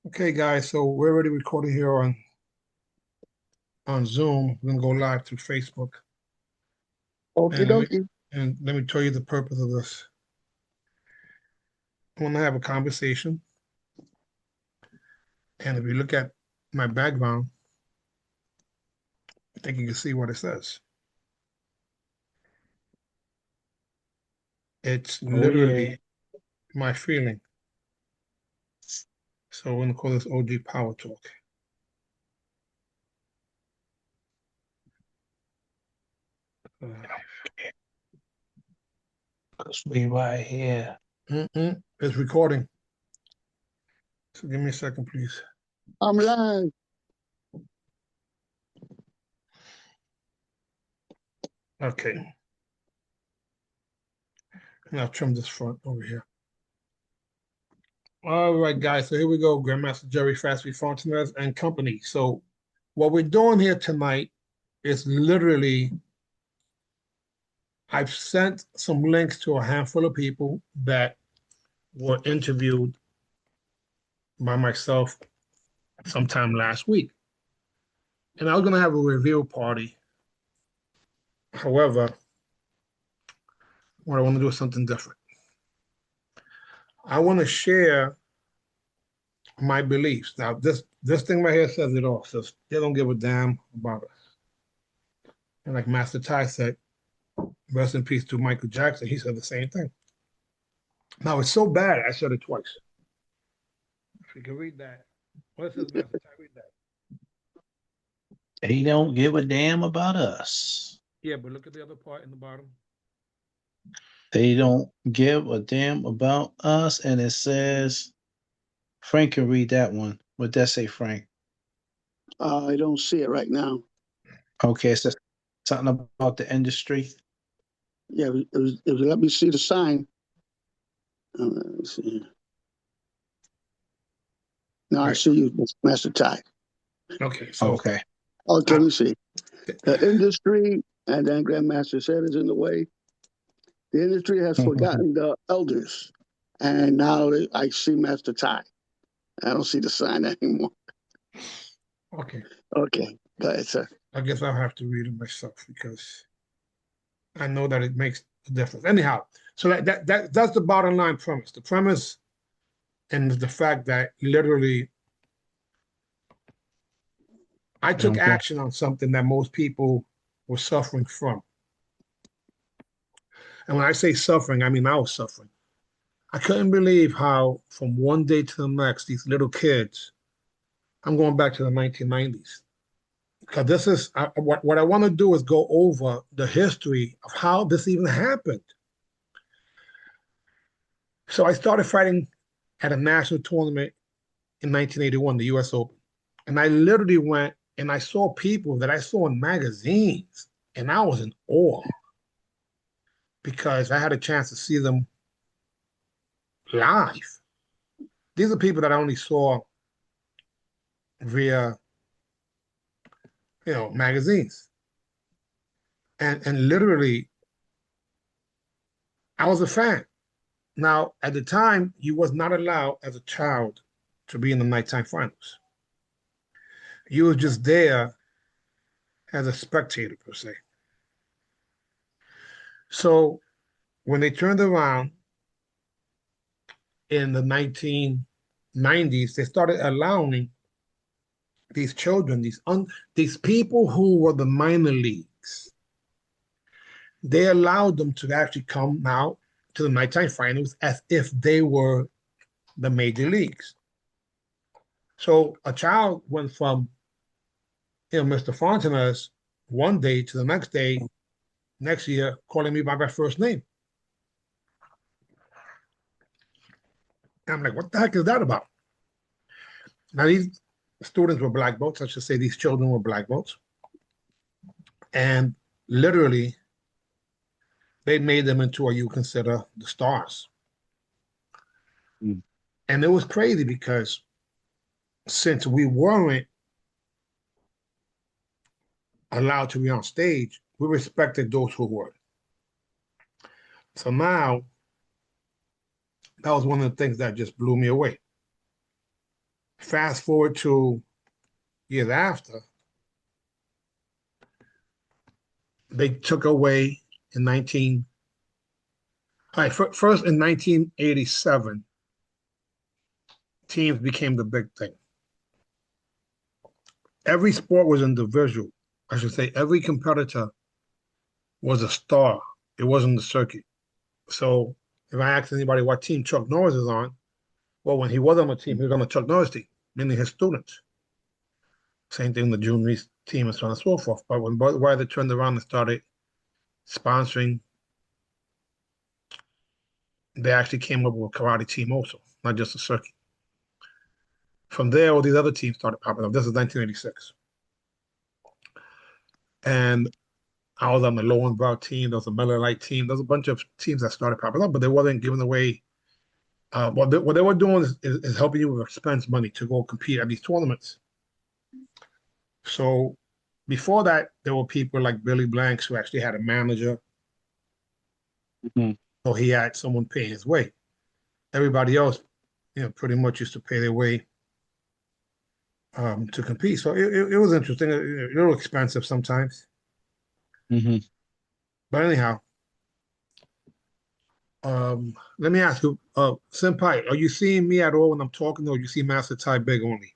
Okay, guys, so we're already recording here on Zoom. We're gonna go live through Facebook, Okie and dokie. let me tell you the purpose of this. I want to have a conversation, and if you look at my background, I think you can see what it says. It's Oh yeah. literally my feeling. So we're gonna call this OG Power Talk. Cause we right here. It's recording. So give me a second, please. I'm live. Okay, and I'll trim this front over here. All right, guys. So here we go. Grandmaster Jerry Fastby Fontanez and company. So what we're doing here tonight is literally I've sent some links to a handful of people that were interviewed by myself sometime last week. And I was going to have a reveal party. However, what I want to do is something different. I want to share my beliefs. Now, this thing right here says it all. Says they don't give a damn about us. And like Master Ty said, rest in peace to Michael Jackson. He said the same thing. Now it's so bad. I said it twice. If you can read that, what says Master Ty? Read that. They don't give a damn about us. Yeah, but look at the other part in the bottom. They don't give a damn about us. And it says, Frank can read that one. What that say, Frank? I don't see it right now. Okay, it says something about the industry. Yeah, it was let me see the sign. Let's see here. No, I Right. see you, Master Ty. Okay, so Okay. Okay, let me see. The industry, and then Grandmaster said is in the way. The industry has forgotten the elders. And now I see Master Ty. I don't see the sign anymore. okay, Okay, go ahead, sir. I guess I'll have to read it myself because I know that it makes a difference. Anyhow, so that's the bottom line premise. The premise and the fact that literally I They took don't give. action on something that most people were suffering from. And when I say suffering, I mean I was suffering. I couldn't believe how from one day to the next, these little kids, I'm going back to the 1990s. Because this is what I want to do is go over the history of how this even happened. So I started fighting at a national tournament in 1981, the US Open. And I literally went and I saw people that I saw in magazines, and I was in awe because I had a chance to see them live. These are people that I only saw via, magazines. And literally, I was a fan. Now, at the time, you was not allowed as a child to be in the nighttime finals. You was just there as a spectator per se. So when they turned around in the 1990s, they started allowing these children, these people who were the minor leagues, they allowed them to actually come out to the nighttime finals as if they were the major leagues. So a child went from, Mr. Fontanez one day to the next day, next year, calling me by my first name. And I'm like, what the heck is that about? Now, these students were black belts. I should say these children were black belts. And literally, they made them into what you consider the stars. Mm. And it was crazy because since we weren't allowed to be on stage, we respected those who were. So now, that was one of the things that just blew me away. Fast forward to years after, they took away in 19. All right, first in 1987, teams became the big thing. Every sport was individual. I should say every competitor was a star. It wasn't the circuit. So if I ask anybody what team Chuck Norris is on, well, when he was on the team, he was on the Chuck Norris team, meaning his students. Same thing with the June Reese team and so on and so forth. But when Budweiser turned around and started sponsoring, they actually came up with a karate team also, not just a circuit. From there, all these other teams started popping up. This is 1986. And I was on the Lowenbrow team. There was a Miller Lite team. There's a bunch of teams that started popping up, but they wasn't giving away. What they were doing is helping you with expense money to go compete at these tournaments. So before that, there were people like Billy Blanks who actually had a manager. Mm-hmm. So he had someone paying his way. Everybody else, pretty much used to pay their way to compete. So it was interesting, a little expensive sometimes. Mm-hmm. But anyhow, let me ask you, Senpai, are you seeing me at all when I'm talking, or you see Master Ty Big only?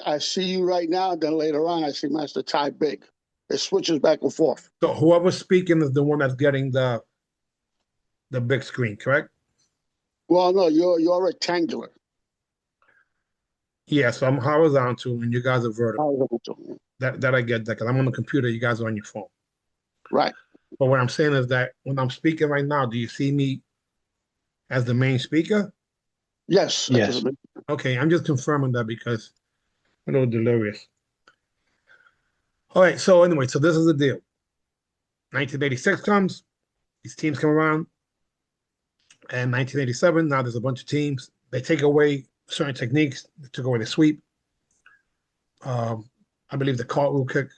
I see you right now, then later on I see Master Ty Big. It switches back and forth. So whoever's speaking is the one that's getting the big screen, correct? Well, no, you're rectangular. Yeah, so I'm horizontal and you guys are vertical. Horizontal. That I get that because I'm on the computer, you guys are on your phone. Right. But what I'm saying is that when I'm speaking right now, do you see me as the main speaker? Yes. Yes. Okay, I'm just confirming that because I'm a little delirious. All right, so anyway, so this is the deal. 1986 comes, these teams come around, and 1987, now there's a bunch of teams. They take away certain techniques. They took away the sweep. I believe the cartwheel kick.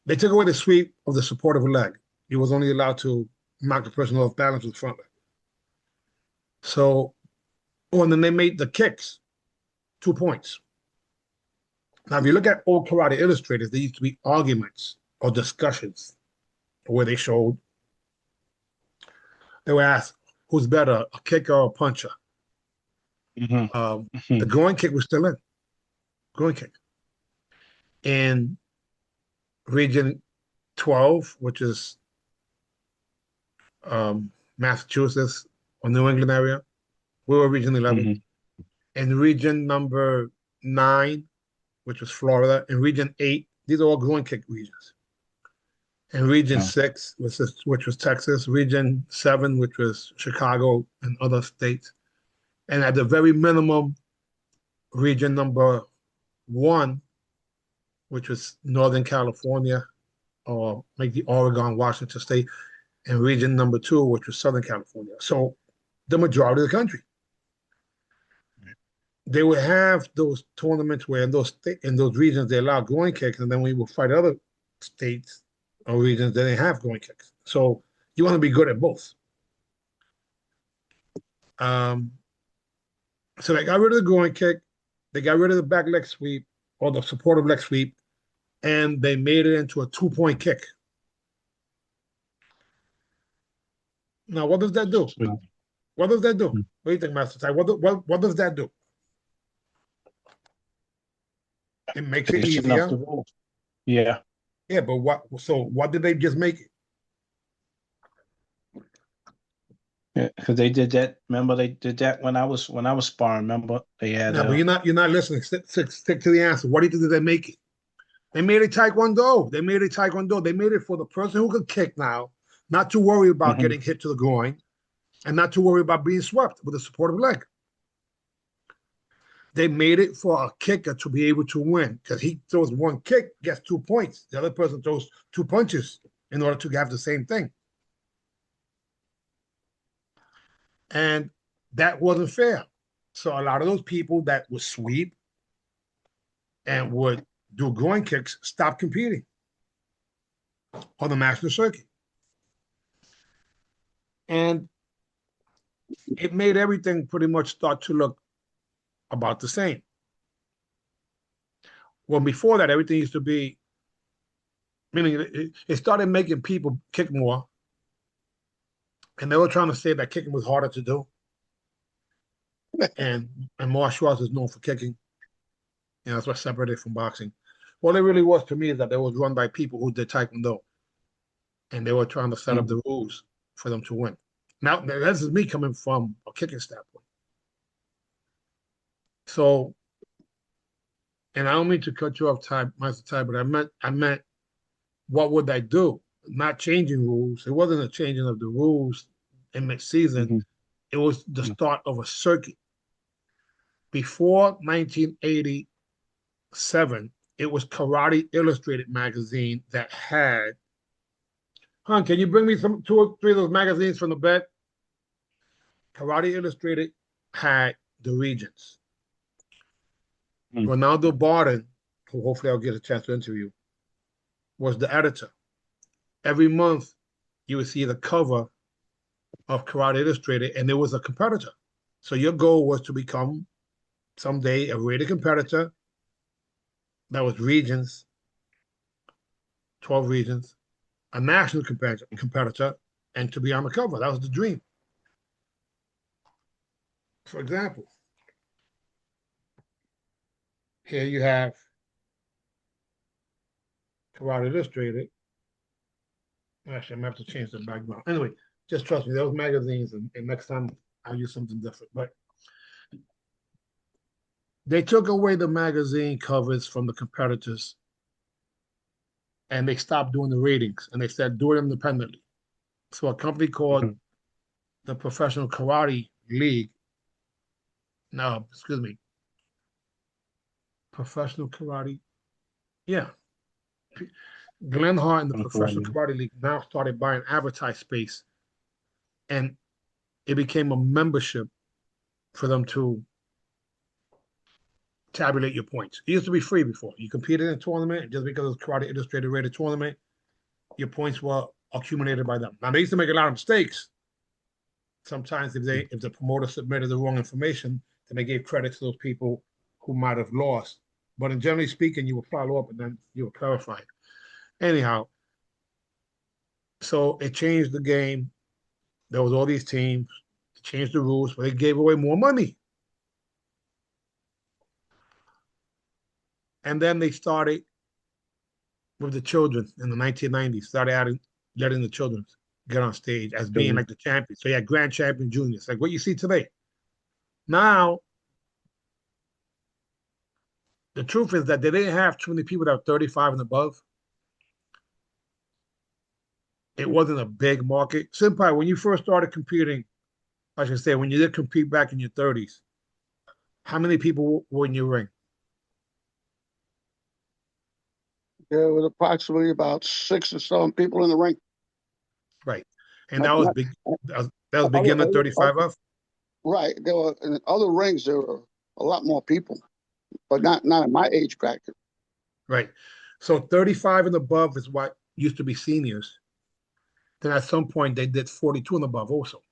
They took away the sweep of the supportive leg. He was only allowed to knock the person off balance with the front leg. So, and then they made the kicks 2 points. Now, if you look at old Karate Illustrators, there used to be arguments or discussions where they were asked, who's better, a kicker or a puncher? Mm-hmm. The groin kick was still in. Groin kick. In Region 12, which is Massachusetts or New England area, we were Region 11. Mm-hmm. In Region number 9, which was Florida, in Region 8, these are all groin kick regions. In Region 6, which was Texas, Region 7, which was Chicago and other states, and at the very minimum, Region number 1, which was Northern California, or like the Oregon, Washington State, and Region number 2, which was Southern California. So the majority of the country. They would have those tournaments where in those regions they allow groin kicks, and then we will fight other states or regions that didn't have groin kicks. So you want to be good at both. So they got rid of the groin kick, they got rid of the back leg sweep or the supportive leg sweep, and they made it into a 2-point kick. Now, what does that do? What does that do? What do you think, Master Ty? What does that do? It makes it easier. Yeah. Yeah, but what did they just make it? Yeah, because they did that. Remember, they did that when I was sparring. Remember, they had. No, but you're not listening. Stick to the answer. What do you think did they make it? They made it taekwondo. They made it for the person who could kick now, not to worry about getting hit to the groin, and not to worry about being swept with a supportive leg. They made it for a kicker to be able to win because he throws one kick, gets 2 points. The other person throws 2 punches in order to have the same thing. And that wasn't fair. So a lot of those people that would sweep and would do groin kicks stopped competing on the national circuit. And it made everything pretty much start to look about the same. Well, before that, everything used to be, meaning it started making people kick more, and they were trying to say that kicking was harder to do, and martial arts is known for kicking. That's what separated it from boxing. What it really was to me is that it was run by people who did taekwondo, and they were trying to set up the rules for them to win. Now, this is me coming from a kicking standpoint. So, and I don't mean to cut you off, Master Ty, but I meant, what would I do? Not changing rules. It wasn't a changing of the rules in mid-season. It was the start of a circuit. Before 1987, it was Karate Illustrated magazine that had. Hon, can you bring me some 2 or 3 of those magazines from the bed? Karate Illustrated had the regions. Ronaldo Barden, who hopefully I'll get a chance to interview, was the editor. Every month, you would see the cover of Karate Illustrated, and there was a competitor. So your goal was to become someday a rated competitor. That was regions, 12 regions, a national competitor, and to be on the cover. That was the dream. For example, here you have Karate Illustrated. Actually, I'm gonna have to change the background. Anyway, just trust me, those magazines, and next time I'll use something different. But they took away the magazine covers from the competitors, and they stopped doing the ratings, and they said do it independently. So a company called the Professional Karate League, no, excuse me, Professional Karate, yeah, Glenn Hart and the Professional Karate League now started buying advertised space, and it became a membership for them to tabulate your points. It used to be free before. You competed in a tournament, and just because it was Karate Illustrated rated tournament, your points were accumulated by them. Now they used to make a lot of mistakes. Sometimes if the promoter submitted the wrong information, then they gave credit to those people who might have lost. But in generally speaking, you would follow up and then you would clarify. Anyhow, so it changed the game. There was all these teams. It changed the rules, but they gave away more money. And then they started with the children in the 1990s, started letting the children get on stage as being like the champions. So you had grand champion juniors, like what you see today. Now, the truth is that they didn't have too many people that were 35 and above. It wasn't a big market. Senpai, when you first started competing, I should say, when you did compete back in your 30s, how many people were in your ring? There was approximately about 6 or 7 people in the ring. Right. And that was big. That was beginner 35 up? Right. There were in other rings, there were a lot more people, but not in my age bracket. Right. So 35 and above is what used to be seniors. Then at some point they did 42 and above also.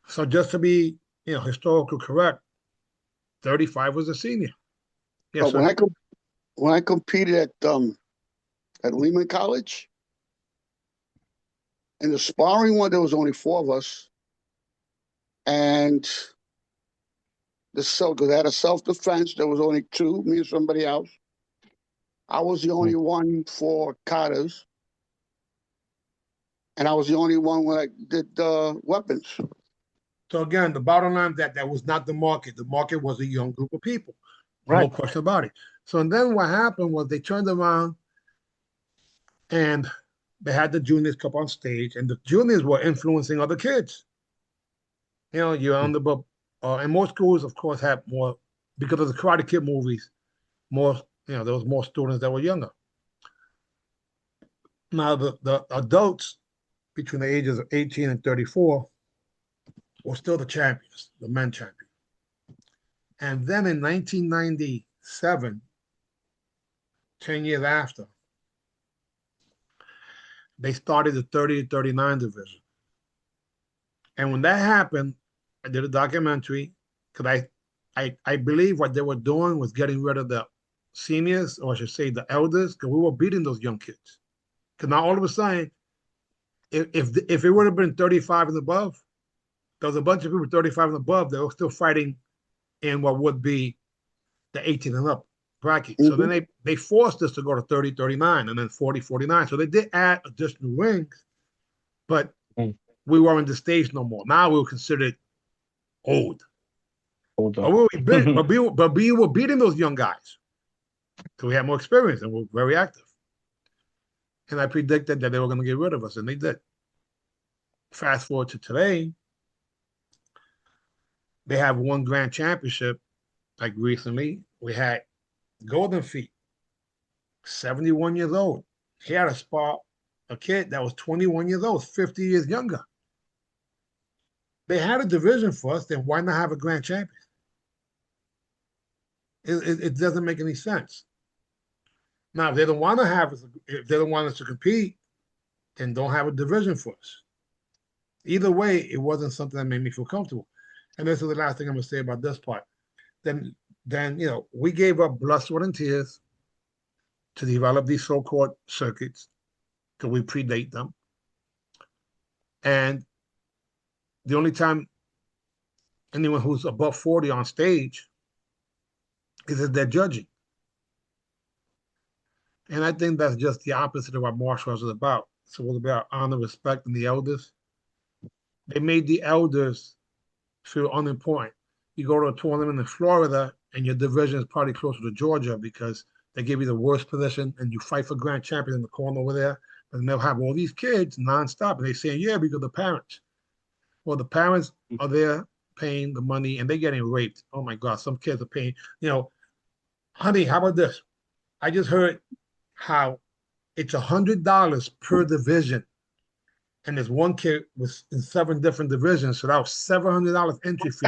So just to be, historical correct, 35 was a senior. Yes, But sir. when I competed at Lehman College, in the sparring one, there was only 4 of us, and they had a self-defense. There was only 2, me and somebody else. I was the only one for katas, and I was the only one that did weapons. So again, the bottom line that was not the market. The market was a young group of people. Right. No question about it. So and then what happened was they turned around and they had the juniors come on stage, and the juniors were influencing other kids. You're on the book. And most schools, of course, have more, because of the Karate Kid movies, more, there was more students that were younger. Now, the adults between the ages of 18 and 34 were still the champions, the men champion. And then in 1997, 10 years after, they started the 30 to 39 division. And when that happened, I did a documentary. because I believe what they were doing was getting rid of the seniors, or I should say the elders, because we were beating those young kids. Because now all of a sudden, if it would have been 35 and above, there was a bunch of people 35 and above that were still fighting in what would be the 18 and up bracket. So then they forced us to go to 30, 39, and then 40, 49. So they did add additional rings, but we weren't the stage no more. Now we were considered old. Hold But on. we were beating those young guys. So we had more experience and we were very active. And I predicted that they were going to get rid of us, and they did. Fast forward to today, they have won grand championship. Like recently, we had Golden Feet, 71 years old. He had a spot, a kid that was 21 years old, 50 years younger. They had a division for us, then why not have a grand champion? It doesn't make any sense. Now, if they don't want to have us, if they don't want us to compete, then don't have a division for us. Either way, it wasn't something that made me feel comfortable. And this is the last thing I'm going to say about this part. Then we gave up blood, sweat, and tears to develop these so-called circuits because we predate them. And the only time anyone who's above 40 on stage is if they're judging. And I think that's just the opposite of what martial arts is about. So it's about honor, respect, and the elders. They made the elders feel unimportant. You go to a tournament in Florida and your division is probably closer to Georgia because they give you the worst position and you fight for grand champion in the corner over there. And they'll have all these kids nonstop. And they say, yeah, because the parents. Well, the parents are there paying the money and they're getting raped. Oh my God, some kids are paying, honey, how about this? I just heard how it's $100 per division. And there's one kid was in 7 different divisions, so that was $700 entry fee.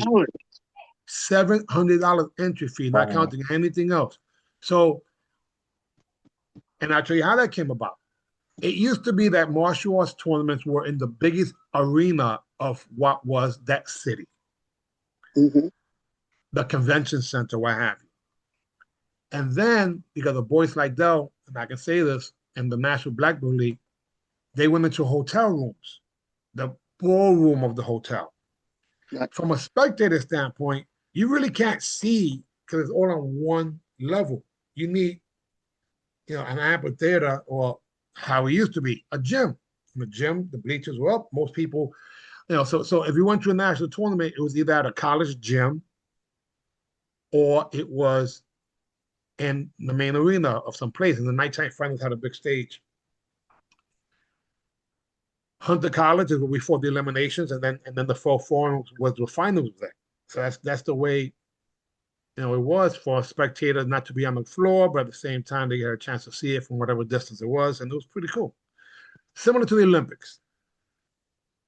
$700 entry fee, not counting anything else. So, and I'll tell you how that came about. It used to be that martial arts tournaments were in the biggest arena of what was that city, the convention center, what have you. And then, because of Boys Like Dell, and I can say this, and the National Black Belt League, they went into hotel rooms, the ballroom of the hotel. From a spectator standpoint, you really can't see because it's all on one level. You need, an amphitheater or how it used to be, a gym. In the gym, the bleachers were up. Most people, so if you went to a national tournament, it was either at a college gym or it was in the main arena of some place. And the nighttime finals had a big stage. Hunter College is where we fought the eliminations, and then the fall forum was the finals there. So that's the way, it was for a spectator not to be on the floor, but at the same time they had a chance to see it from whatever distance it was, and it was pretty cool. Similar to the Olympics,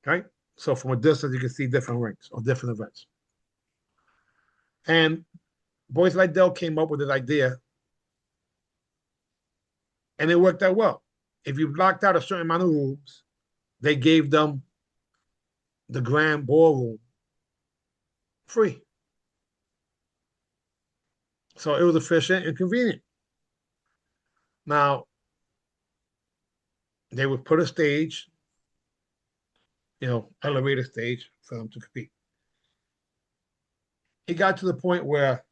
right? So from a distance you can see different rings or different events. And Boys Like Dell came up with this idea, and it worked out well. If you blocked out a certain amount of rooms, they gave them the grand ballroom free. So it was efficient and convenient. Now, they would put a stage, elevator stage for them to compete. It got to the point where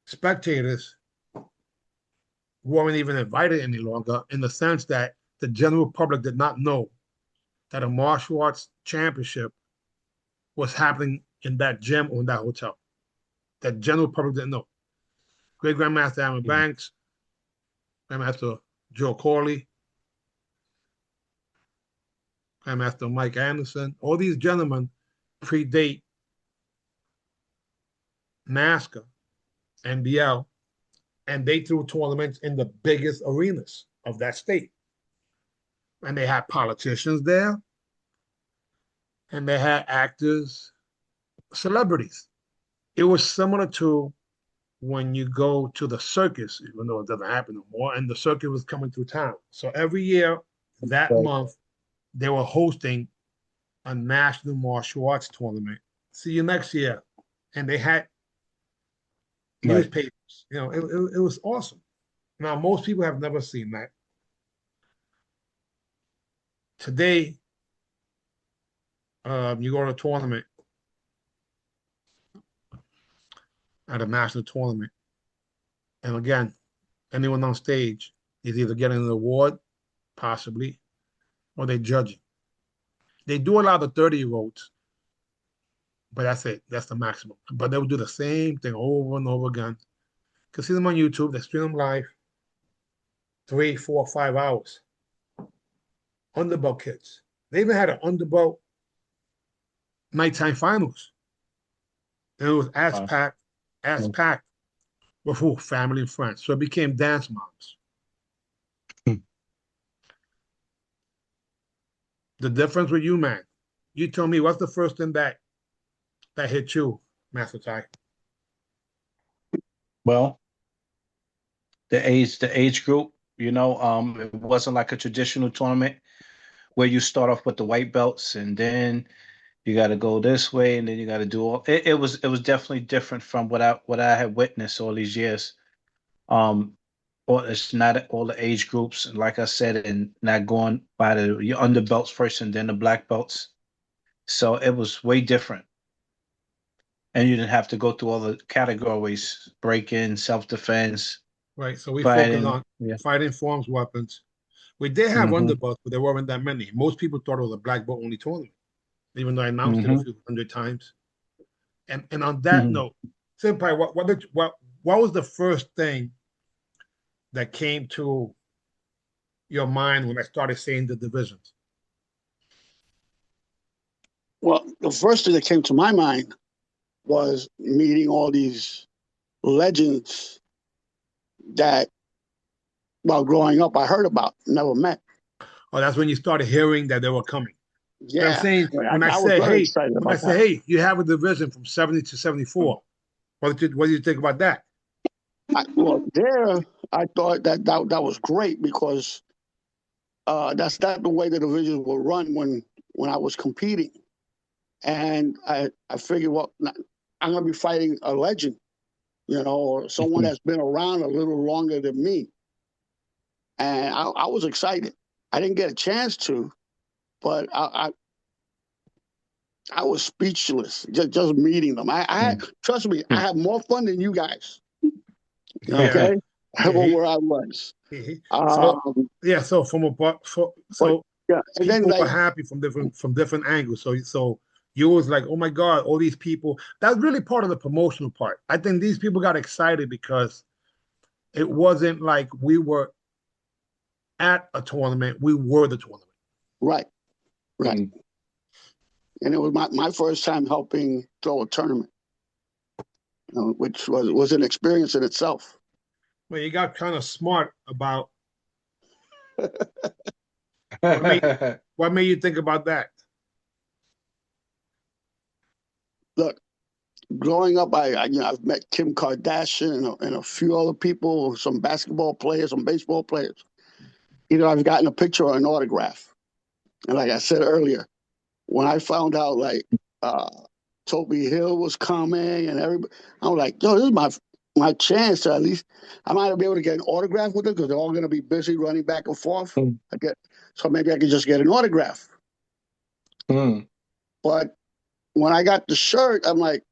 spectators weren't even invited any longer, in the sense that the general public did not know that a martial arts championship was happening in that gym or in that hotel. That general public didn't know. Great Grandmaster Aaron Banks, Grandmaster Joe Corley, Grandmaster Mike Anderson, all these gentlemen predate NASCAR, NBL, and they threw tournaments in the biggest arenas of that state. And they had politicians there, and they had actors, celebrities. It was similar to when you go to the circus, even though it doesn't happen no more, and the circus was coming through town. So every year, that month, they were hosting a national martial arts tournament. See you next year. And they had newspapers. You know, it was awesome. Now, most people have never seen that. Today, you go to a tournament, at a national tournament, and again, anyone on stage is either getting an award, possibly, or they're judging. They do allow the 30-year-olds, but that's it. That's the maximum. But they will do the same thing over and over again. You can see them on YouTube. They stream them live, 3, 4, 5 hours. Underbelt kids. They even had an underbelt nighttime finals. And it was as packed with who? Family and friends. So it became dance moms. The difference with you, man. You tell me what's the first thing that hit you, Master Ty? Well, the age group, it wasn't like a traditional tournament where you start off with the white belts and then you got to go this way and then you got to do all. It was definitely different from what I had witnessed all these years. Or it's not all the age groups, and like I said, and not going by your underbelts first and then the black belts. So it was way different, and you didn't have to go through all the categories: break-in, self-defense, Right. So we focus fighting. on Yeah. fighting forms, weapons. We did have Mm-hmm. underbelts, but there weren't that many. Most people thought it was a black belt only tournament, even though I announced it a Mm-hmm. few hundred times. And on that Mm-hmm. note, Senpai, what was the first thing that came to your mind when I started saying the divisions? Well, the first thing that came to my mind was meeting all these legends that, while growing up, I heard about, never met. Oh, that's when you started hearing that they were coming. But I'm Yeah, saying I was very excited about that. hey, you have a division from 70 to 74. What did you think about that? Well, there, I thought that was great because that's not the way the divisions were run when I was competing. And I figured, well, I'm going to be fighting a legend, or someone that's been around a little longer than me. And I was excited. I didn't get a chance to, but I was speechless just meeting them. I had, trust me, I had more fun than you guys. Yeah. Okay, where I was. So Um, yeah, so but yeah, and then people were like happy from different angles. So you was like, oh my God, all these people. That's really part of the promotional part. I think these people got excited because it wasn't like we were at a tournament, we were the tournament. right, right. And it was my first time helping throw a tournament, which was an experience in itself. Well, you got kind of smart about what made what made you think about that? Look, growing up, I've met Kim Kardashian and a few other people, some basketball players, some baseball players. Either I've gotten a picture or an autograph. And like I said earlier, when I found out like uh, Toby Hill was coming and everybody, I was like, yo, this is my chance to at least I might be able to get an autograph with them because they're all going to be busy running back and forth. So maybe I could just get an autograph. But when I got the shirt, I'm like,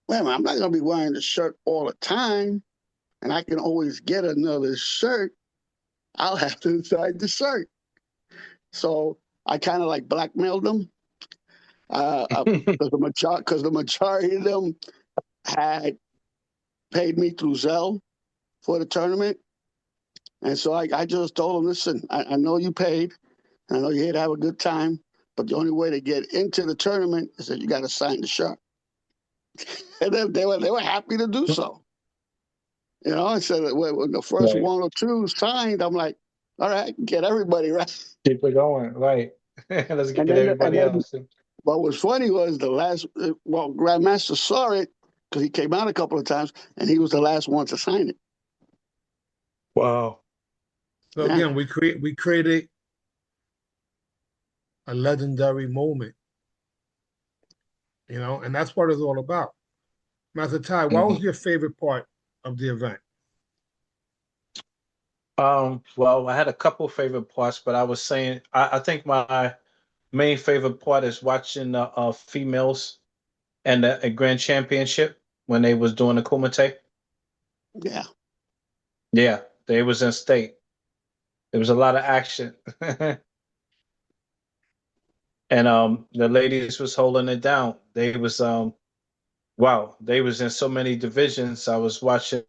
wait a minute, I'm not going to be wearing the shirt all the time, and I can always get another shirt. I'll have to decide the shirt. So I kind of like blackmailed them because the majority of them had paid me through Zelle for the tournament. And so I just told them, listen, I know you paid. I know you're here to have a good time. But the only way to get into the tournament is that you got to sign the shirt. And then they were happy to do so. I said when the first one or two signed, I'm like, all right, get everybody right. Keep it going, right? Let's get everybody else. What was funny was the last, Grandmaster saw it because he came out a couple of times, and he was the last one to sign it. Wow. So again, we created a legendary moment, and that's what it's all about. Master Ty, what was your favorite part of the event? Well, I had a couple favorite parts, but I was saying I think my main favorite part is watching the females and the Grand Championship when they was doing the Kumite. Yeah. Yeah, they was in state. There was a lot of action. And the ladies was holding it down. They was wow, they was in so many divisions. I was watching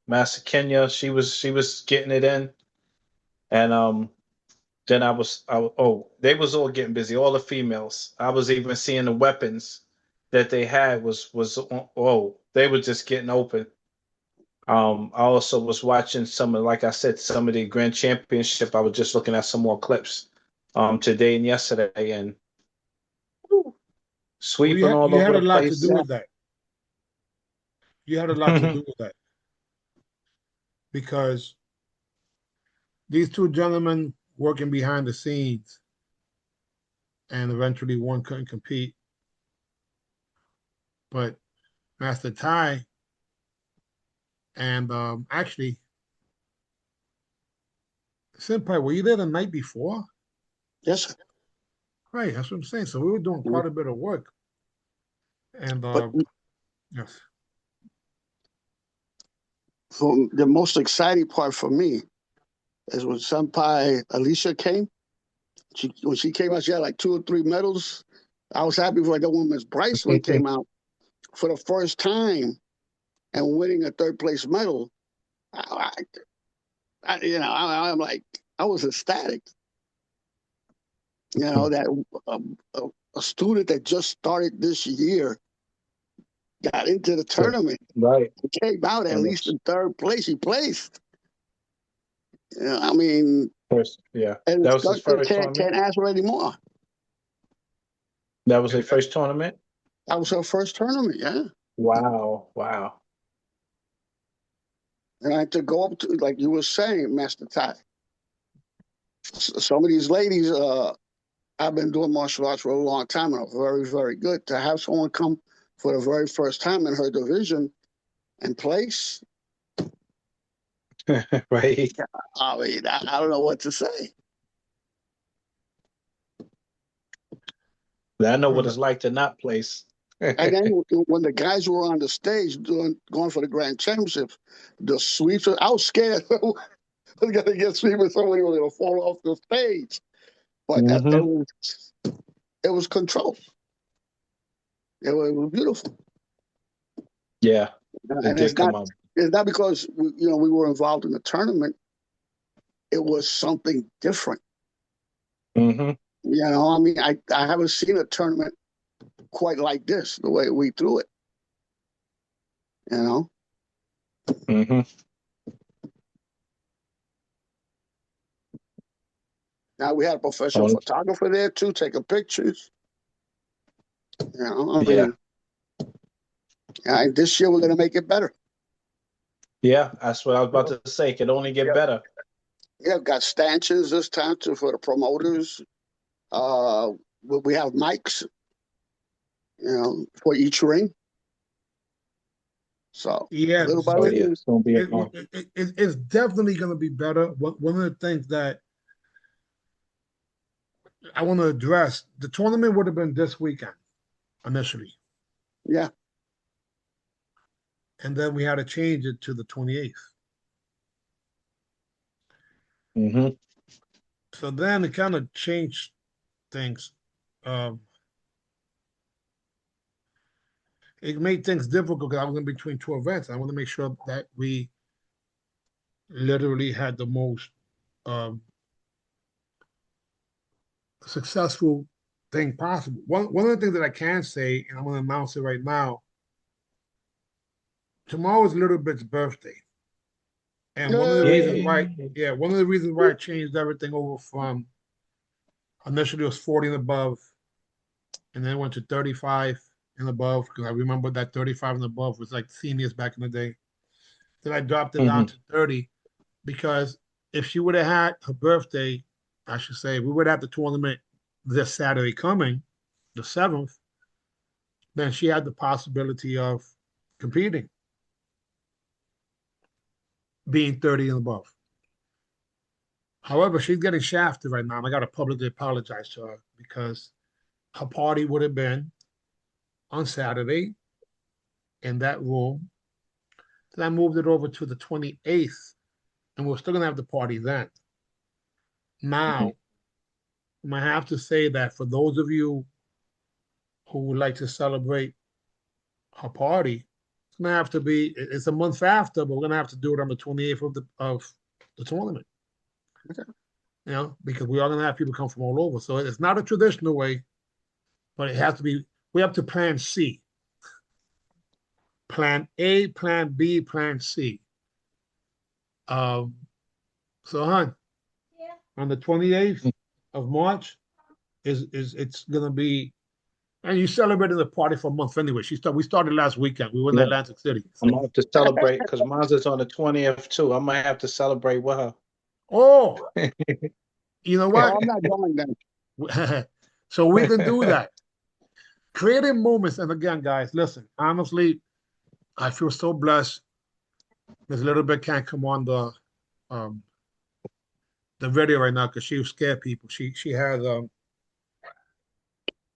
Master Kenya. She was getting it in. And then oh, they was all getting busy, all the females. I was even seeing the weapons that they had was oh, they were just getting open. I also was watching some of, like I said, some of the Grand Championship. I was just looking at some more clips today and yesterday, and whew, Well, sweeping all you over had a the lot to place. do with that. You had a lot to do with that because these two gentlemen working behind the scenes, and eventually one couldn't compete. But Master Ty and actually, Senpai, were you there the night before? Yes, sir. Right, that's what I'm saying. So we were doing quite a bit of work. And But yes, for the most exciting part for me is when Senpai Alicia came. When she came out, she had like 2 or 3 medals. I was happy for that woman's Bryceland came out for the first time and winning a third place medal. I, I'm like, I was ecstatic. You know that a student that just started this year got into the tournament. Right. He came out at And least in third place. He placed. You know, I mean, first, yeah, and that it's was his first tournament. can't ask for any more. That was their first tournament. That was her first tournament, yeah. Wow, wow. And I had to go up to, like you were saying, Master Ty. Some of these ladies, I've been doing martial arts for a long time and are very, very good. To have someone come for the very first time in her division and place, Right. I mean, I don't know what to say. I know what it's like to not place. And then when the guys were on the stage going for the grand championship, the sweeps, I was scared. I was going to get swept with somebody was going to fall off the stage. But it was controlled. It was beautiful. Yeah, it And did come up. it's not because we were involved in the tournament. It was something different. Mm-hmm. I mean, I haven't seen a tournament quite like this, the way we threw it. Mm-hmm. Now we had a professional photographer there too, taking pictures. I mean, this year we're going to make it better. Yeah, that's what I was about to say. It can only get better. Yeah, got stanchions this time too for the promoters. We have mics, for each ring. So yeah, little by Oh little, yeah, it's gonna be it's definitely going to be better. One of the things that I want to address, the tournament would have been this weekend initially, yeah. and then we had to change it to the 28th. Mm-hmm. So then it kind of changed things. Um, it made things difficult because I was in between two events. I want to make sure that we literally had the most um, successful thing possible. One of the things that I can say, and I'm going to announce it right now, tomorrow is Little Bit's birthday. And one of the reasons why, one of the reasons why I changed everything over from initially it was 40 and above, and then went to 35 and above, because I remember that 35 and above was like seniors back in the day. Then I dropped it down to 30 because if she would have had her birthday, I should say, we would have the tournament this Saturday coming, the 7th, then she had the possibility of competing, being 30 and above. However, she's getting shafted right now, and I got to publicly apologize to her because her party would have been on Saturday in that room. Then I moved it over to the 28th, and we're still going to have the party then. Now, I have to say that for those of you who would like to celebrate her party, it's going to have to be, it's a month after, but we're going to have to do it on the 28th of the tournament. Okay. You know, because we are going to have people come from all over. So it's not a traditional way, but it has to be, we have to plan C. Plan A, plan B, plan C. Um, so, hon, on the 28th of March, it's gonna be, and you celebrated the party for a month anyway. We started last weekend. We were in Yeah. Atlantic City. I'm gonna have to celebrate because mine's is on the 20th too. I might have to celebrate with her. Oh, you know Oh, what? I'm not going then. So we can do that. Creating moments, and again, guys, listen. Honestly, I feel so blessed. This little bit can't come on um the video right now because she was scared people. She has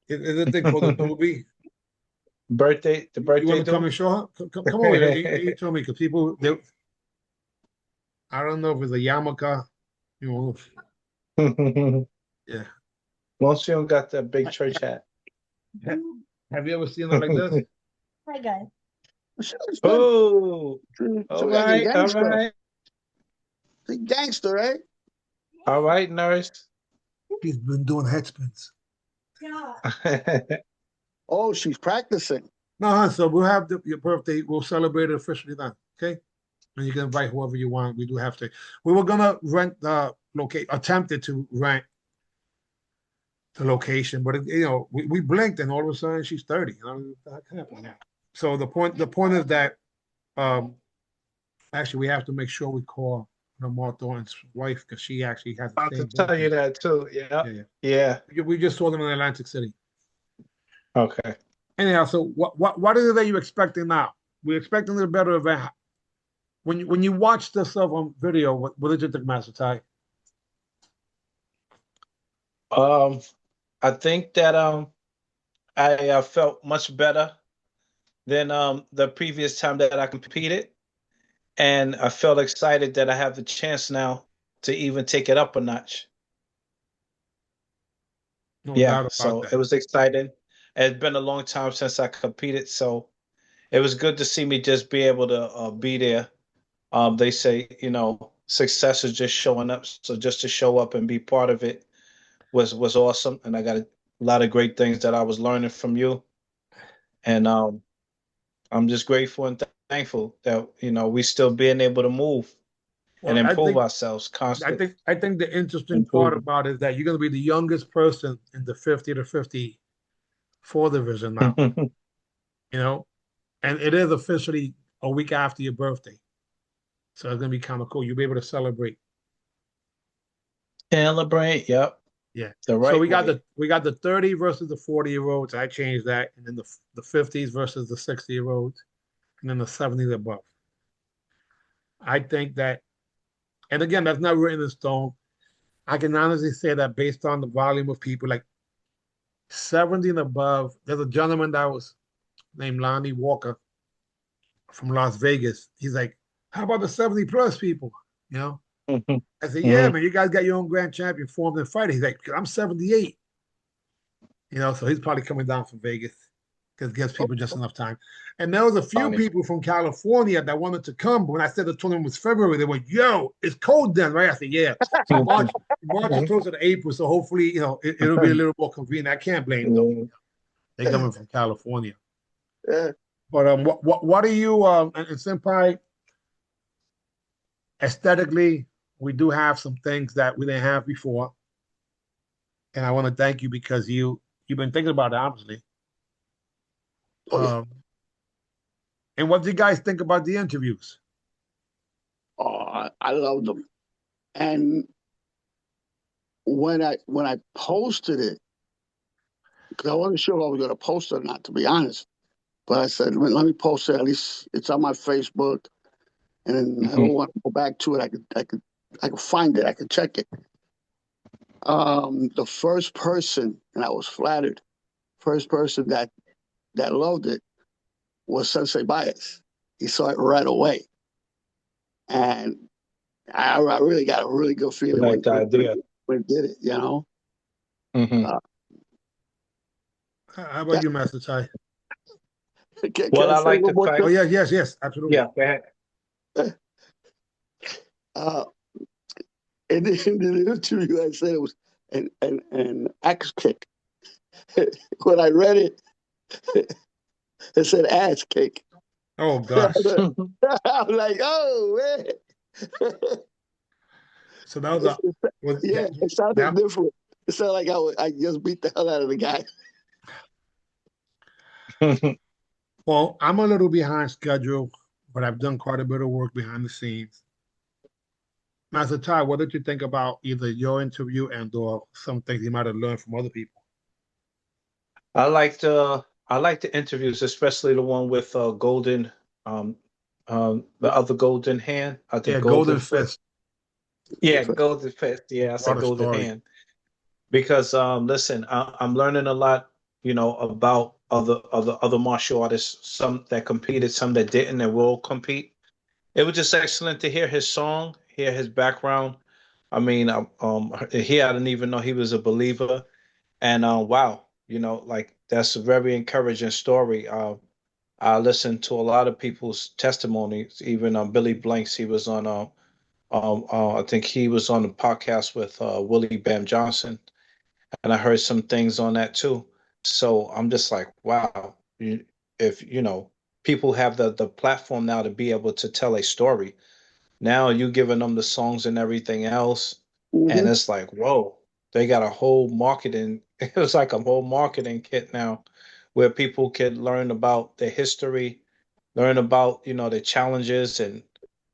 is a thing called a doobie. The You birthday want to come do? and show her? Come over here. You tell me because I don't know if it's a yarmulke. You know, yeah. Most of them got that big church hat. Have you ever seen her like this? Hi, guys. She's Oh, like a all right. gangster. She's a gangster, right? All right, nurse. She's been doing head spins. Yeah. Oh, she's practicing. No, so we'll have your birthday. We'll celebrate it officially then. Okay, and you can invite whoever you want. We do have to. We were gonna rent the location. Attempted to rent the location, but we blinked and all of a sudden she's 30. That happened. So the point is that actually we have to make sure we call Lamar Thornton's wife because she actually has the About to same tell birthday. you that too. Yeah. Yeah, Yeah. We just saw them in Atlantic City. Okay. Anyhow, so what is it that you're expecting now? We're expecting a better event. When you watch this stuff on video, what did you think, Master Ty? I think that I felt much better than the previous time that I competed, and I felt excited that I have the chance now to even take it up a notch. No Yeah, doubt about so that. it was exciting. It's been a long time since I competed, so it was good to see me just be able to be there. They say, success is just showing up. So just to show up and be part of it was awesome. And I got a lot of great things that I was learning from you. And I'm just grateful and thankful that, we still being able to move and Well, improve ourselves constantly. I think the interesting part about it is that you're going to be the youngest person in the 50 to 54 division now. And it is officially a week after your birthday, so it's going to be kind of cool. You'll be able to celebrate. Celebrate, yep. Yeah. The So right we got the 30 versus the 40-year-olds. I changed that, and then the 50s versus the 60-year-olds, and then the 70s above. I think that, and again, that's not written in stone. I can honestly say that based on the volume of people, like 70 and above. There's a gentleman that was named Lonnie Walker from Las Vegas. He's like, "How about the 70 plus people?" You know. way. I said, "Yeah, man, you guys got your own grand champion formed and fighting." He's like, "I'm 78." So he's probably coming down from Vegas because it gives people just enough time. And there was a few Funny. people from California that wanted to come. But when I said the tournament was February, they went, "Yo, it's cold then, right?" I said, "Yeah." March is closer to April, so hopefully, it'll be a little more convenient. I can't blame them. They're coming from California. Yeah. But what do you and Senpai, aesthetically, we do have some things that we didn't have before. And I want to thank you because you've been thinking about it, obviously. Oh, yeah. And what do you guys think about the interviews? Oh, I love them. And when I posted it, because I wasn't sure if I was going to post it or not, to be honest, But I said, let me post it. At least it's on my Facebook, and I don't want to go back to it. I could find it. I could check it. The first person, and I was flattered. First person that loved it was Sensei Bias. He saw it right away, and I really got a really good feeling Like the idea. when it did it. You know. Mm-hmm. How about you, Master Ty? Can Well, I I say like one the more fact. Oh, yes, absolutely. Yeah, go ahead. thing? In the interview, I said it was an axe kick. When I read it, it said ass kick. Oh, gosh. I'm like, oh man. So that was Yeah, it sounded different. It sounded like I just beat the hell out of the guy. well, I'm a little behind schedule, but I've done quite a bit of work behind the scenes. Master Ty, what did you think about either your interview and or some things you might have learned from other people? I like the interviews, especially the one with Golden, um, the other Golden Hand. I think Yeah, Golden Golden Foot. Fist. Yeah, Golden Fist. Yeah, I What said a Golden story. Hand because listen, I'm learning a lot, about other martial artists. Some that competed, some that didn't, and will compete. It was just excellent to hear his song, hear his background. I mean, he I didn't even know he was a believer. And wow, like that's a very encouraging story. I listened to a lot of people's testimonies, even Billy Blanks. He was on, I think he was on the podcast with Willie Bam Johnson, and I heard some things on that too. So I'm just like, wow, if people have the platform now to be able to tell a story. Now you giving them the songs and everything else, and Mm-hmm. it's like, whoa, they got a whole marketing. It was like a whole marketing kit now, where people can learn about the history, learn about the challenges and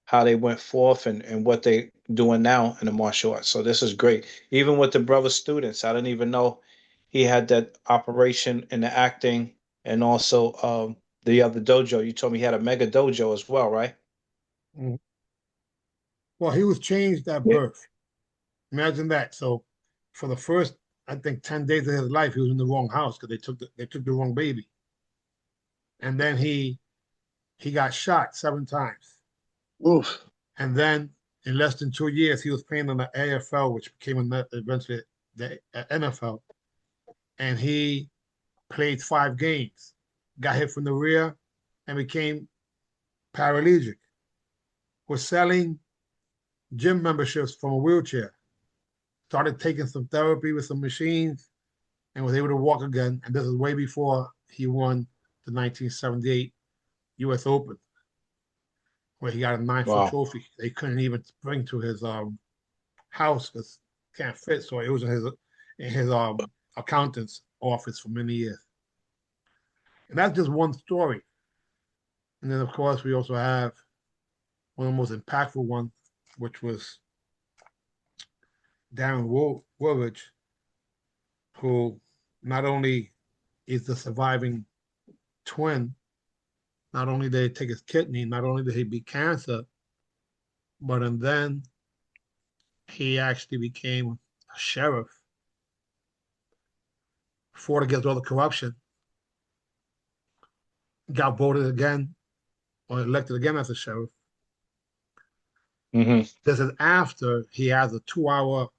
how they went forth and what they doing now in the martial arts. So this is great. Even with the brother students, I didn't even know he had that operation in the acting and also the other dojo. You told me he had a mega dojo as well, right? Mhm. Well, he was changed at Yeah. birth. Imagine that. So for the first, I think, 10 days of his life, he was in the wrong house because they took the wrong baby. And then he got shot 7 times. Oof. And then in less than 2 years, he was playing in the AFL, which became eventually the NFL. And he played 5 games, got hit from the rear, and became paralytic. Was selling gym memberships from a wheelchair. Started taking some therapy with some machines and was able to walk again. And this is way before he won the 1978 U.S. Open, where he got a 9 foot Wow. trophy. They couldn't even bring to his house because can't fit. So it was in his accountant's office for many years. And that's just one story. And then of course we also have one of the most impactful ones, which was Darren Woolridge, who not only is the surviving twin, not only did he take his kidney, not only did he beat cancer, but and then he actually became a sheriff, fought against all the corruption, got voted again or elected again as a sheriff. Hmm. This is after he has a 2 hour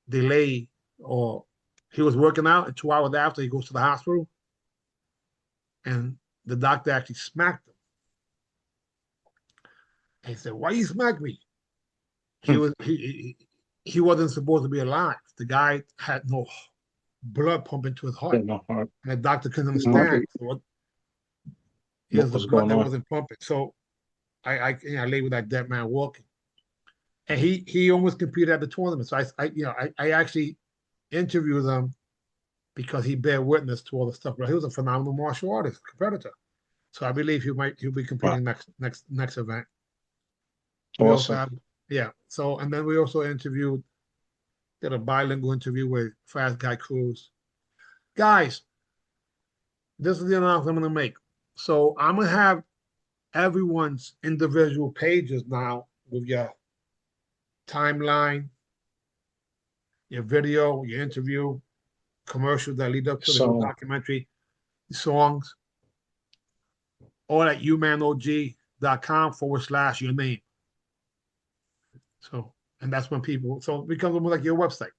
delay, or he was working out, and 2 hours after he goes to the hospital, and the doctor actually smacked him. And he said, "Why you smack me?" He was he wasn't supposed to be alive. The guy had no blood pumping to his heart, My heart. and the doctor couldn't Mhm. understand. So what? What Here's the was blood going that on? wasn't pumping. So I lay with that dead man walking, and he almost competed at the tournament. So I actually interviewed him because he bear witness to all the stuff. But he was a phenomenal martial artist, competitor. So I believe he'll be Wow. competing next event. We also Awesome. have So and then we also did a bilingual interview with Fast Guy Cruz. Guys, this is the announcement I'm gonna make. So I'm gonna have everyone's individual pages now with your timeline, your video, your interview, commercials that lead up to the whole So, documentary, songs, all at umanog.com/ your name. So, and that's when people, so it becomes almost like your website.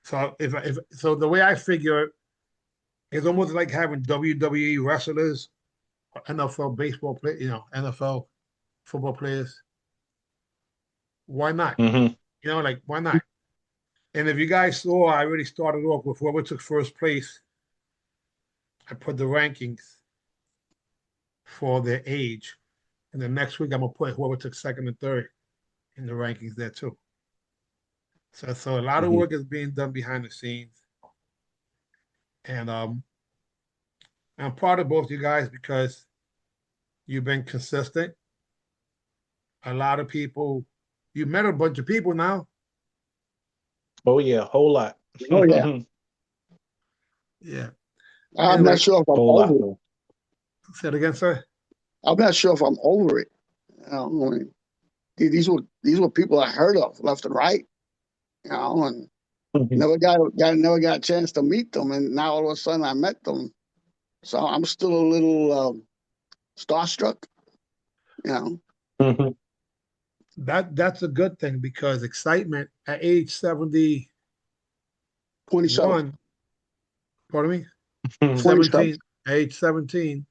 So if so, the way I figure it, it's almost like having WWE wrestlers, or NFL baseball play, NFL football players. Why not? mhm. Like why not? And if you guys saw, I already started off with whoever took first place. I put the rankings for their age, and then next week I'm gonna put whoever took second and third in the rankings there too. So a lot of Mhm. work is being done behind the scenes, and I'm proud of both you guys because you've been consistent. A lot of people, you met a bunch of people now. Oh yeah, whole lot. Oh yeah. Yeah. I'm not Anyway, sure if I'm Whole lot. over it. say it again, sir. I'm not sure if I'm over it. I mean, these were people I heard of left and right. And Mhm. never got a chance to meet them, and now all of a sudden I met them. So I'm still a little starstruck. You know, Mhm. That's a good thing because excitement at age 71, 27, pardon me, Mhm. 27. 17, age 17,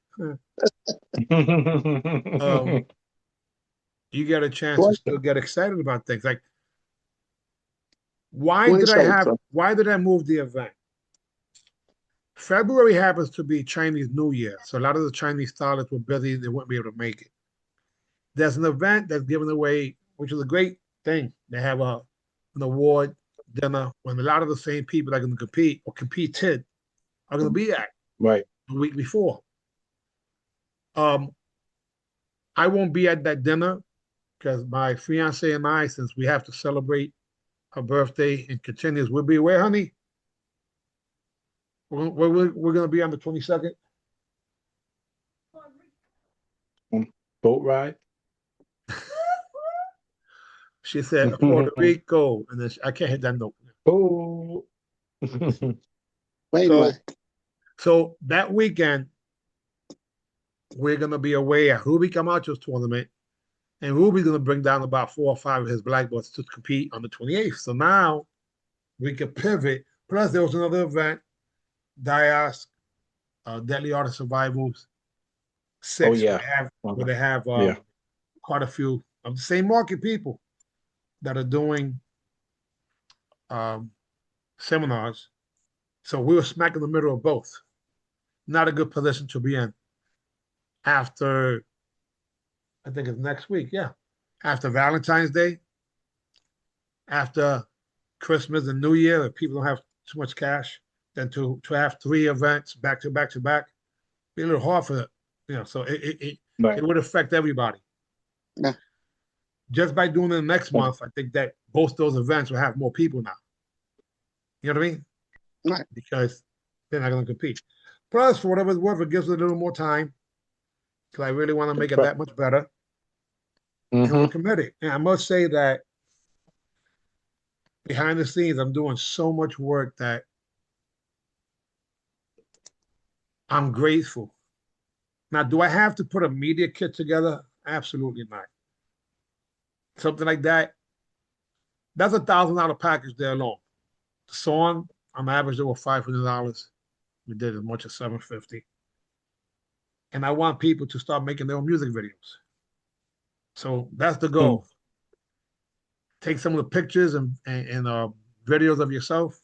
um, you get a chance to 20, still get excited about things. Like, why did I 27. have, So, why did I move the event? February happens to be Chinese New Year. So a lot of the Chinese stylists were busy, they wouldn't be able to make it. There's an event that's given away, which is a great thing. They have an award dinner when a lot of the same people that are going to compete or competed are going to be at Right. the week before. Um, I won't be at that dinner because my fiance and I, since we have to celebrate her birthday and continues, we'll be where, honey? We're going to be on the 22nd. Boat ride. She said Puerto Rico, and then I can't hit that note. Oh. anyway, So that weekend, we're going to be away at Ruby Camacho's tournament, and Ruby's going to bring down about 4 or 5 of his black belts to compete on the 28th. So now we could pivot. Plus, there was another event, Dias, Deadly Art of Survivals Oh 6, yeah. where they have Yeah. quite a few of the same market people that are doing um, seminars. So we were smack in the middle of both. Not a good position to be in after, I think it's next week. Yeah. After Valentine's Day, after Christmas and New Year, if people don't have too much cash, then to have 3 events back to back to back, be a little hard for them. So Right. it would affect everybody. yeah, Just by doing it next month, I think that both those events will have more people now. You know what I mean? right. Because they're not going to compete. Plus, for whatever it's worth, it gives it a little more time because I really want to make That's it right. that much better. And we're Mm-hmm. committed. And I must say that behind the scenes, I'm doing so much work that I'm grateful. Now, do I have to put a media kit together? Absolutely not. Something like that, that's $1,000 package there alone. The song, on average, over $500. We did as much as 750. And I want people to start making their own music videos. So that's the goal. Take some of the pictures and videos of yourself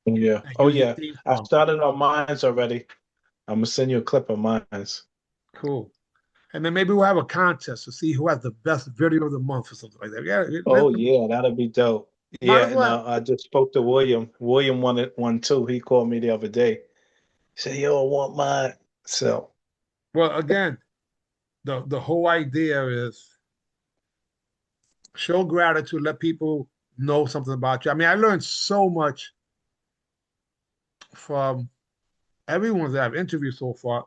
Yeah. and Oh use your yeah. theme I song. started on mines already. I'm gonna send you a clip of mines. Cool. And then maybe we'll have a contest to see who has the best video of the month or something like that. Yeah, Oh yeah, that'd be dope. might Yeah, as and well. I just spoke to William. William wanted one too. He called me the other day. He said, "Yo, I want mine." So, Well, again, the whole idea is show gratitude, let people know something about you. I mean, I learned so much from everyone's that I've interviewed so far.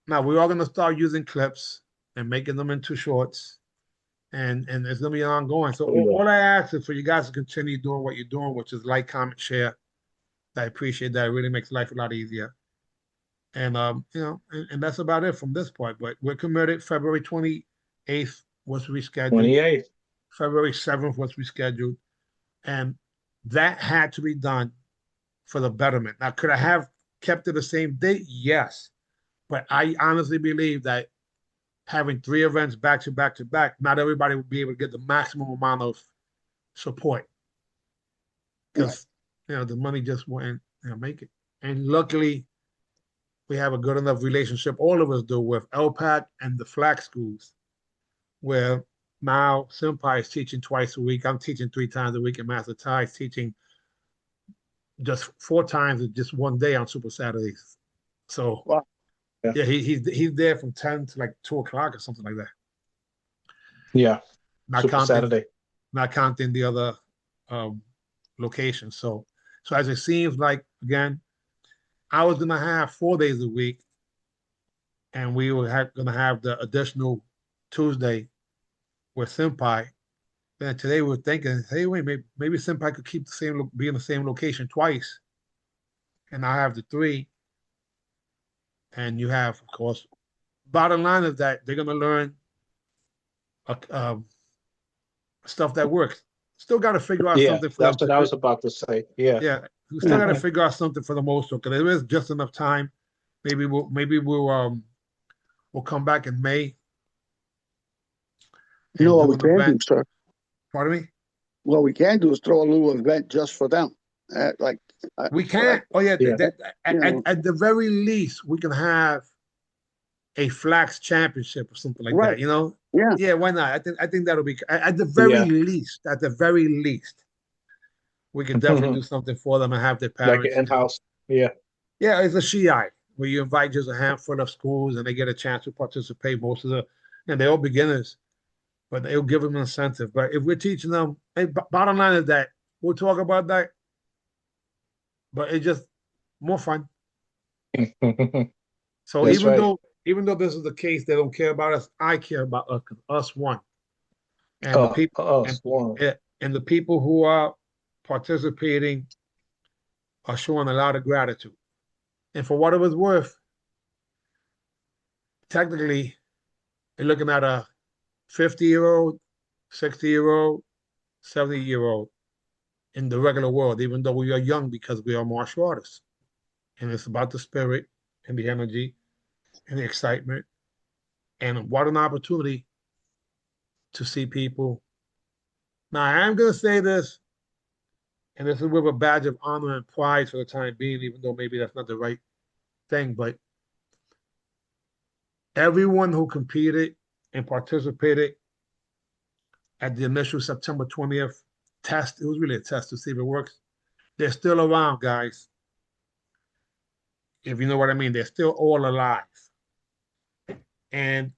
Now we're all gonna start using clips and making them into shorts, and it's gonna be ongoing. So Oh, yeah. all I ask is for you guys to continue doing what you're doing, which is like, comment, share. I appreciate that. It really makes life a lot easier. And and that's about it from this point. But we're committed. February 28th was rescheduled. 28th. February 7th was rescheduled, and that had to be done for the betterment. Now, could I have kept it the same date? Yes, but I honestly believe that having 3 events back to back to back, not everybody would be able to get the maximum amount of support because the money just wouldn't make it. And luckily, we have a good enough relationship, all of us do, with LPAC and the flag schools, where now Senpai is teaching twice a week. I'm teaching 3 times a week, and Master Tai is teaching just 4 times in just one day on Super Saturdays. So Wow. yeah, he's there from 10 to like 2 o'clock or something like that. Yeah. Not Super counting, Saturday. not counting the other locations. So as it seems like, again, I was gonna have 4 days a week, and we were gonna have the additional Tuesday with Senpai. And today we were thinking, hey, wait, maybe Senpai could keep the same, be in the same location twice, and I have the 3. And you have, of course, bottom line is that they're gonna learn uh, stuff that works. Still got to figure out Yeah, something for them that's to what I do. was about to say. Yeah. Yeah, we still got to figure out something for the most part because there is just enough time. We'll come back in May You know and what do we an can do, event. sir? Pardon me? What we can do is throw a little event just for them. Like, We can't. Oh yeah, Yeah. at the very least, we can have a flax championship or something like right. that. You know? Yeah. Yeah, why not? I think that'll be at the very Yeah. least. At the very least, we could definitely do something for them and have their Like an parents. in-house. Yeah. Yeah, it's a Shiite where you invite just a handful of schools and they get a chance to participate. Most of they're all beginners, but it'll give them an incentive. But if we're teaching them, hey, bottom line is that we'll talk about that, but it's just more fun. So That's right. even though this is the case, they don't care about us. I care about us one, and the people and One. and the people who are participating are showing a lot of gratitude. And for what it was worth, technically, you're looking at a 50-year-old, 60-year-old, 70-year-old in the regular world, even though we are young because we are martial artists. And it's about the spirit and the energy and the excitement. And what an opportunity to see people. Now, I am going to say this, and this is with a badge of honor and pride for the time being, even though maybe that's not the right thing, but everyone who competed and participated at the initial September 20th test, it was really a test to see if it works. They're still around, guys. If you know what I mean, they're still all alive. And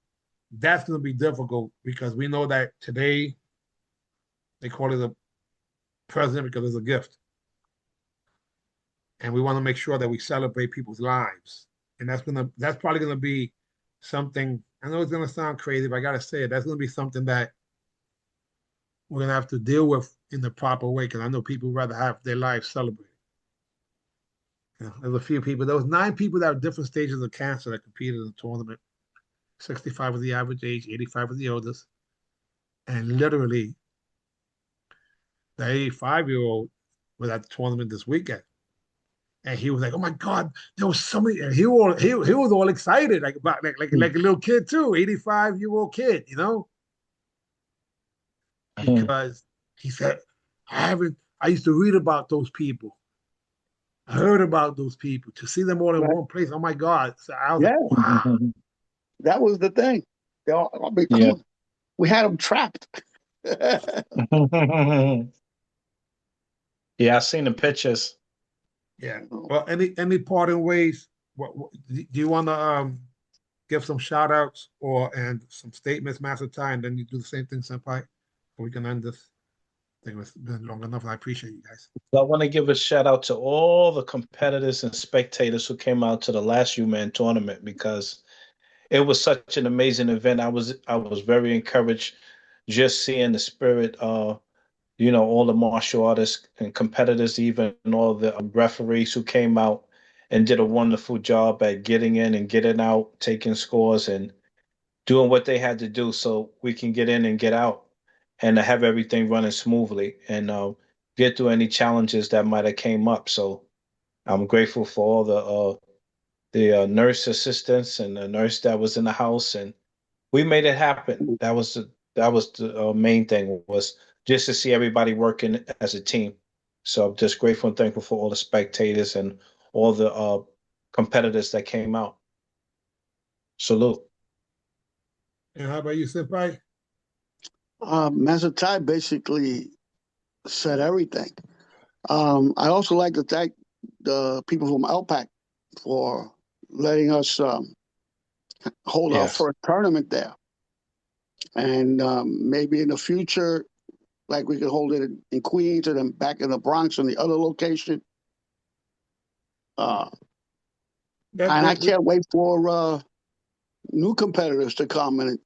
that's going to be difficult because we know that today they call it a president because it's a gift. And we want to make sure that we celebrate people's lives. And that's probably gonna be something. I know it's gonna sound crazy, but I gotta say it. That's gonna be something that we're gonna have to deal with in the proper way because I know people rather have their lives celebrated. There's a few people. There was 9 people that were different stages of cancer that competed in the tournament. 65 was the average age, 85 was the oldest, and literally the 85-year-old was at the tournament this weekend. And he was like, "Oh my God, there was so many." And he was all excited, like about like a little kid too, 85-year-old kid, because he said, I used to read about those people. I heard about those people. To see them all in Right. one place, oh my God. So I was Yeah. like, wow. That was the thing. I mean, come Yeah. on. We had them trapped. Yeah, I seen the pictures. Yeah. Well, any parting ways? What do you want to give some shout outs and some statements, Master Tai, and then you do the same thing, Senpai? Or we can end this. think it's been long enough, and I appreciate you guys. So I want to give a shout out to all the competitors and spectators who came out to the last UMAN tournament because it was such an amazing event. I was very encouraged just seeing the spirit. All the martial artists and competitors, even all the referees who came out and did a wonderful job at getting in and getting out, taking scores and doing what they had to do so we can get in and get out and have everything running smoothly and get through any challenges that might have came up. So I'm grateful for all the nurse assistants and the nurse that was in the house, and we made it happen. That was the main thing, was just to see everybody working as a team. So I'm just grateful and thankful for all the spectators and all the competitors that came out. Salute. And how about you, Senpai? Master Ty basically said everything. I also like to thank the people from LPAC for letting us hold our Yes. first tournament there. And maybe in the future, like we could hold it in Queens and then back in the Bronx and the other location. And I can't wait for new competitors to come and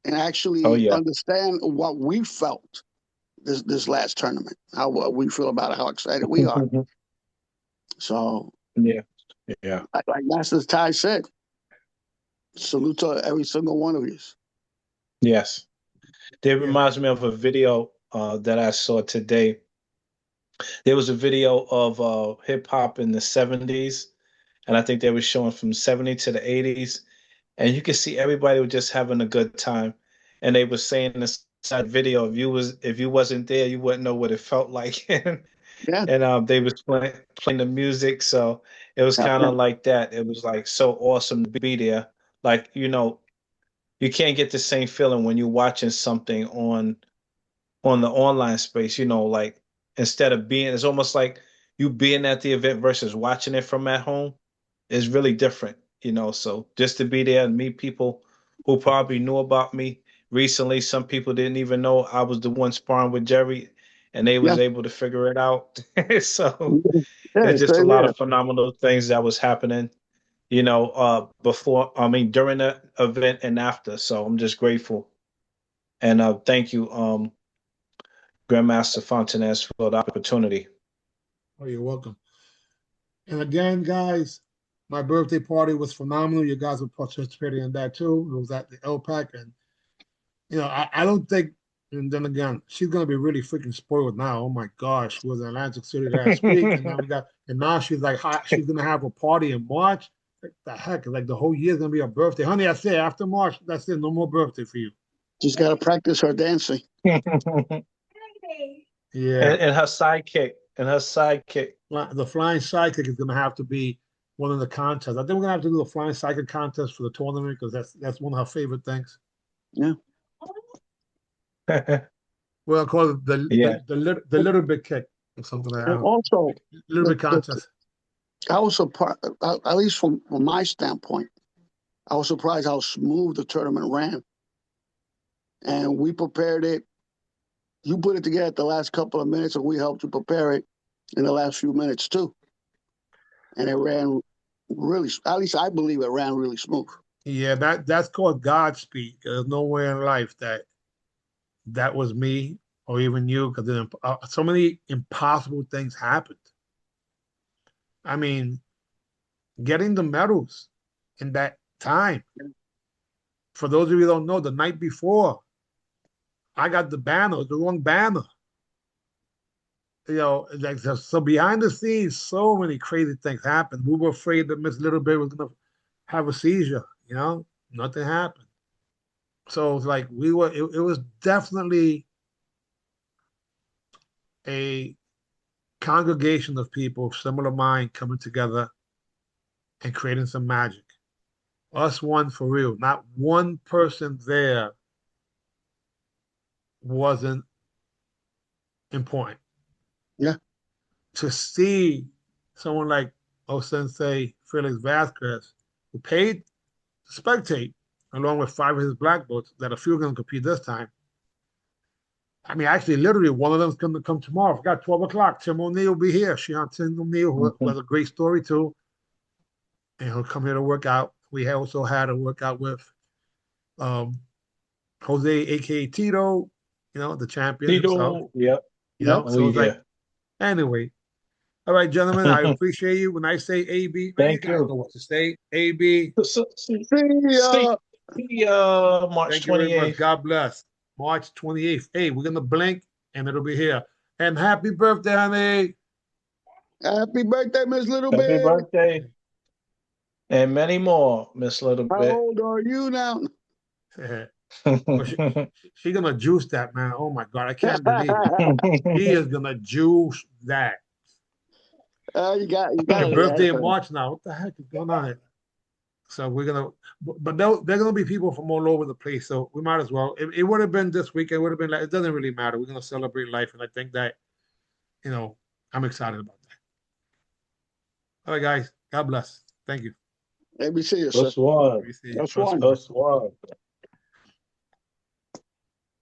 Oh actually yeah. understand what we felt this last tournament, how what we feel about it, how excited we are. So, Yeah. Yeah. like Master Ty said, salute to every single one of you. Yes. It Yeah. reminds me of a video that I saw today. There was a video of hip hop in the 70s, and I think they were showing from 70 to the 80s, and you could see everybody was just having a good time. And they were saying this side video, if you wasn't there, you wouldn't know what it felt like. Yeah. And they was playing the music, so it was kind of like that. It was like so awesome to be there. Like, you can't get the same feeling when you're watching something on the online space, like instead of being, it's almost like you being at the event versus watching it from at home is really different. So just to be there and meet people who probably knew about me recently, some people didn't even know I was the one sparring with Jerry, and they Yeah. was able to figure it out. So Yeah, it's just a same lot here. of phenomenal things that was happening, I mean, during the event and after. So I'm just grateful. And thank you, Grandmaster Fontanez, for the opportunity. Oh, you're welcome. And again, guys, my birthday party was phenomenal. You guys were participating in that too. It was at the LPAC, and I don't think. And then again, she's gonna be really freaking spoiled now. Oh my gosh, she was in Atlantic City last week, and now she's like, she's gonna have a party in March. Like the heck, like the whole year's gonna be her birthday, honey. I say after March, that's it. No more birthday for you. She's got to practice her dancing. and, Yeah, and her sidekick. And her sidekick. the flying sidekick is gonna have to be one of the contests. I think we're gonna have to do the flying sidekick contest for the tournament because that's one of her favorite things. Yeah. We'll call it Yeah. the little bit kick or something like And that. also, Little bit contest. I was surprised, at least from my standpoint, I was surprised how smooth the tournament ran. And we prepared it. You put it together at the last couple of minutes, and we helped you prepare it in the last few minutes too. And it ran really, at least I believe it ran really smooth. Yeah, that's called Godspeed. There's nowhere in life that was me or even you because so many impossible things happened. I mean, getting the medals in that time. For those of you who don't know, the night before, I got the banner, the wrong banner. Like so behind the scenes, so many crazy things happened. We were afraid that Miss Little Bit was gonna have a seizure. Nothing happened. So it's like it was definitely a congregation of people of similar mind coming together and creating some magic. Us one for real. Not one person there wasn't important. Yeah. To see someone like Sensei Felix Vasquez, who paid to spectate, along with 5 of his black belts, that a few are going to compete this time, I mean, actually, literally, one of them's going to come tomorrow. I forgot 12 o'clock. Tim O'Neill will be here. Tim O'Neill, who has a great story too, and he'll come here to work out. We also had a workout with um, Jose, aka Tito, the champion himself. Tito, yep. Oh, So it's like, yeah. anyway. All right, gentlemen, I appreciate you. When I say AB, man, you Thank guys you. know what to say. AB, See See March thank you very much. 28th. God bless. March 28th. Hey, we're going to blink and it'll be here. And happy birthday, honey. happy birthday, Miss Little Happy Bit. birthday. And many more, Miss Little How Bit. old are you now? Well, she going to juice that, man. Oh, my God. I can't believe it. She is going to juice that. You got Her it. birthday in March now. What the heck is going on here? So we're gonna, but there are gonna be people from all over the place. So we might as well. It would have been this week. It would have been like it doesn't really matter. We're gonna celebrate life, and I think that, I'm excited about that. All right, guys. God bless. Thank you. Let me see you, sir. Plus one. We see you. That's one. Plus one.